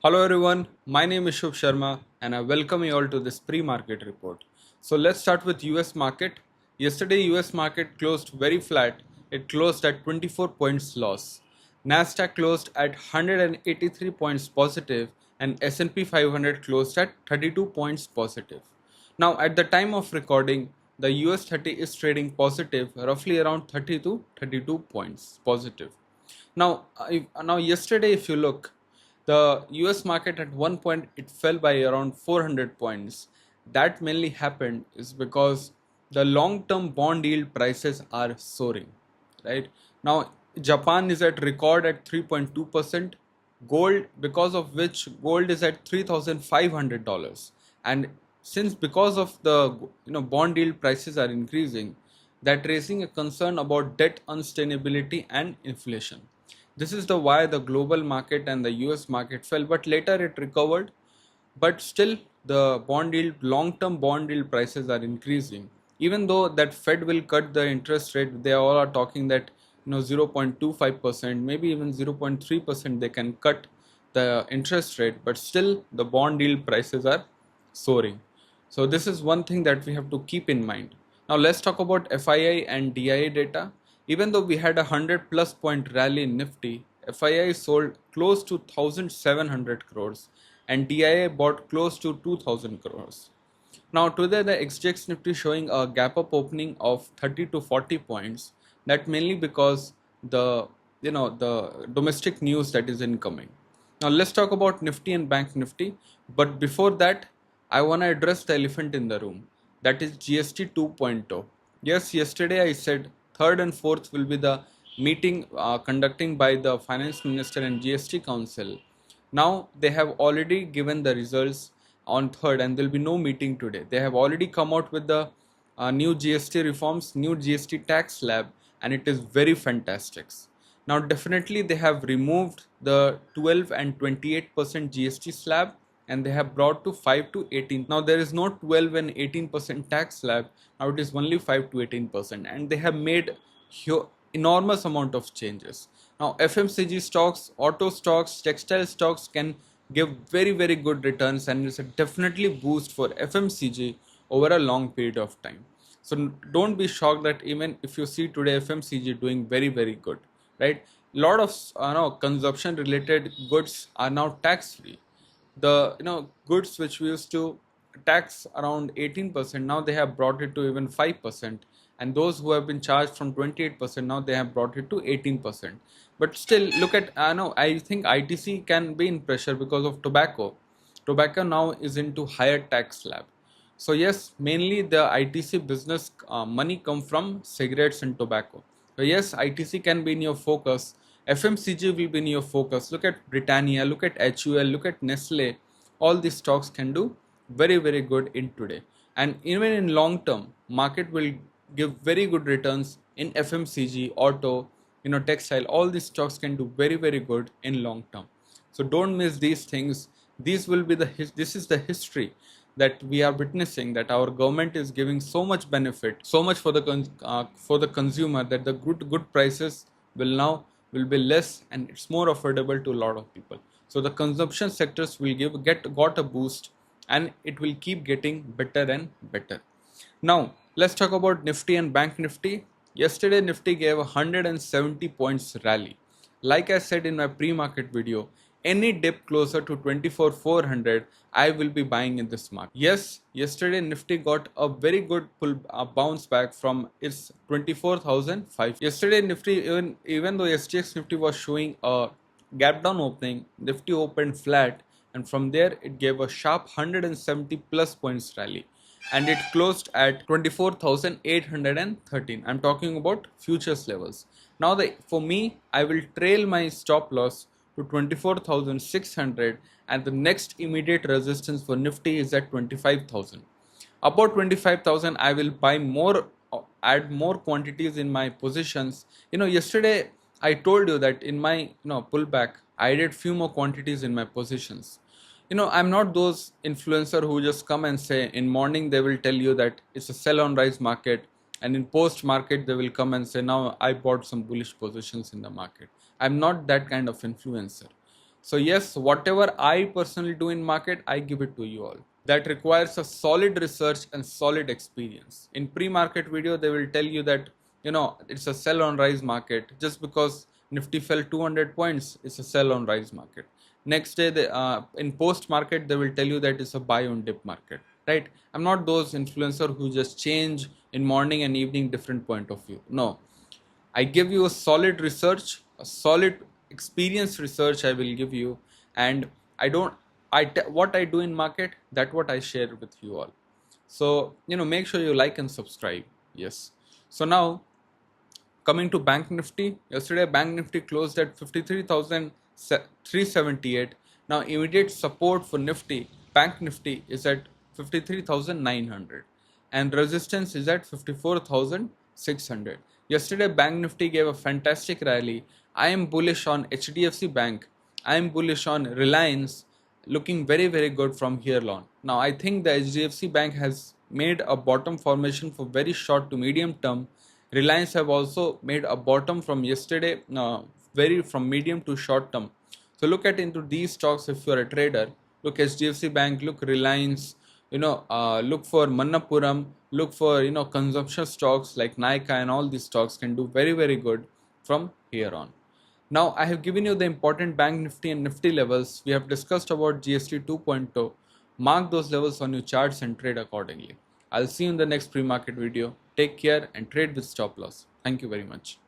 Hello everyone, my name is Shubh Sharma and I welcome you all to this pre-market report. So let's start with US market. Yesterday US market closed very flat. It closed at 24 points loss. Nasdaq closed at 183 points positive and S&P 500 closed at 32 points positive. Now at the time of recording, the US 30 is trading positive roughly around 30 to 32 points positive. Now yesterday, if you look, the US market at one point it fell by around 400 points. That mainly happened is because the long-term bond yield prices are soaring, right? Now Japan is at record at 3.2%. Gold, because of which gold is at $3,500, and since because of the bond yield prices are increasing, that raising a concern about debt unsustainability and inflation. This is the why the global market and the US market fell, but later it recovered. But still, the bond yield, long-term bond yield prices are increasing. Even though that Fed will cut the interest rate, they all are talking that 0.25%, maybe even 0.3% they can cut the interest rate, but still the bond yield prices are soaring. So this is one thing that we have to keep in mind. Now let's talk about FII and DIA data. Even though we had a 100 plus point rally in Nifty, FII sold close to 1700 crores and DIA bought close to 2000 crores. Now today the XGX Nifty showing a gap up opening of 30 to 40 points. That mainly because the domestic news that is incoming. Now let's talk about Nifty and Bank Nifty. But before that, I want to address the elephant in the room. That is GST 2.0. Yes, yesterday I said third and fourth will be the meeting conducting by the Finance Minister and GST Council. Now they have already given the results on third, and there will be no meeting today. They have already come out with the new GST reforms, new GST tax slab, and it is very fantastic. Now definitely they have removed the 12 and 28% GST slab, and they have brought to 5 to 18. Now there is no 12 and 18% tax slab. Now it is only 5 to 18%, and they have made enormous amount of changes. Now FMCG stocks, auto stocks, textile stocks can give very good returns, and it's a definitely boost for FMCG over a long period of time. So don't be shocked that even if you see today FMCG doing very good, right? Lot of consumption related goods are now tax free. The goods which we used to tax around 18%, now they have brought it to even 5%, and those who have been charged from 28%, now they have brought it to 18%. But still, look at I think ITC can be in pressure because of tobacco now is into higher tax slab. So yes, mainly the ITC business money come from cigarettes and tobacco. So yes, ITC can be in your focus. FMCG will be in your focus. Look at Britannia, look at HUL, look at Nestle. All these stocks can do very good in today. And even in long term, market will give very good returns in FMCG, auto, textile. All these stocks can do very good in long term. So don't miss these things. These will be this is the history that we are witnessing, that our government is giving so much benefit, so much for the consumer, that the good prices will be less, and it's more affordable to a lot of people. So the consumption sectors will got a boost, and it will keep getting better and better. Now let's talk about Nifty and Bank Nifty. Yesterday Nifty gave a 170 points rally. Like I said in my pre-market video, any dip closer to 24,400, I will be buying in this market. Yes, yesterday Nifty got a very good bounce back from its 24,005. Yesterday Nifty, even though SGX Nifty was showing a gap down opening, Nifty opened flat, and from there it gave a sharp 170 plus points rally, and it closed at 24,813. I'm talking about futures levels. Now for me, I will trail my stop loss to 24,600, and the next immediate resistance for Nifty is at 25,000. About 25,000, I will buy more, add more quantities in my positions. Yesterday I told you that in my pullback, I added few more quantities in my positions. I'm not those influencer who just come and say in morning they will tell you that it's a sell on rise market, and in post market they will come and say now I bought some bullish positions in the market. I'm not that kind of influencer. So yes, whatever I personally do in market, I give it to you all. That requires a solid research and solid experience. In pre-market video, they will tell you that it's a sell on rise market. Just because Nifty fell 200 points, it's a sell on rise market. Next day, in post market, they will tell you that it's a buy on dip market. Right? I'm not those influencer who just change in morning and evening different point of view. No, I give you a solid research, a solid experience research I will give you, and I don't, what I do in market, that what I share with you all. So, make sure you like and subscribe. Yes. So now coming to Bank Nifty, yesterday Bank Nifty closed at 53,378. Now immediate support for Nifty, Bank Nifty is at 53,900 and resistance is at 54,600. Yesterday Bank Nifty gave a fantastic rally. I am bullish on HDFC Bank. I am bullish on Reliance, looking very very good from here on. Now I think the HDFC Bank has made a bottom formation for very short to medium term. Reliance have also made a bottom from yesterday, very from medium to short term. So look at into these stocks if you are a trader. Look HDFC Bank, look Reliance, look for Manappuram, look for consumption stocks like Nykaa, and all these stocks can do very very good from here on. Now I have given you the important Bank Nifty and Nifty levels. We have discussed about GST 2.0. Mark those levels on your charts and trade accordingly. I'll see you in the next pre-market video. Take care and trade with stop loss. Thank you very much.